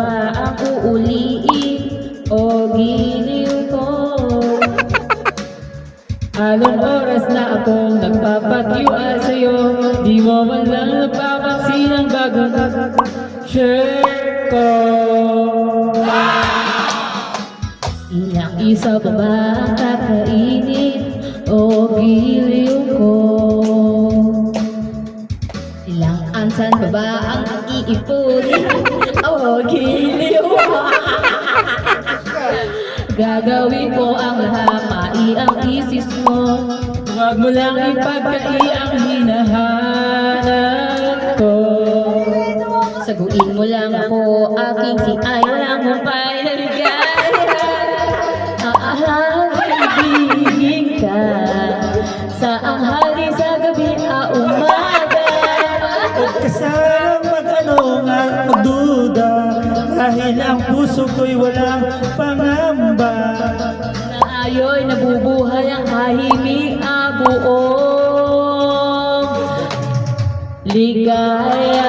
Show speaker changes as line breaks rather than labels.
pa ang uuliin o giliw ko? Anong oras na akong nagpapatiwala sa'yo? Di mo man lang napapansin ang bagong shirt ko. Ilang isa pa ba ang kakainin o giliw ko? Ilang ansan pa ba ang iipunin o giliw ko? Gagawin ko ang lahat, ang isis mo. Huwag mo lang ipagkai ang hinahanap ko. Saguin mo lang ako, aking si ay walang humpay na ligaya. Aahagiging ka sa anghali sa gabi a umaga.
Huwag ka sanang magduda, dahil ang puso ko'y walang pangamba.
Na ayo'y nabubuhay ang tahimik na buong ligaya.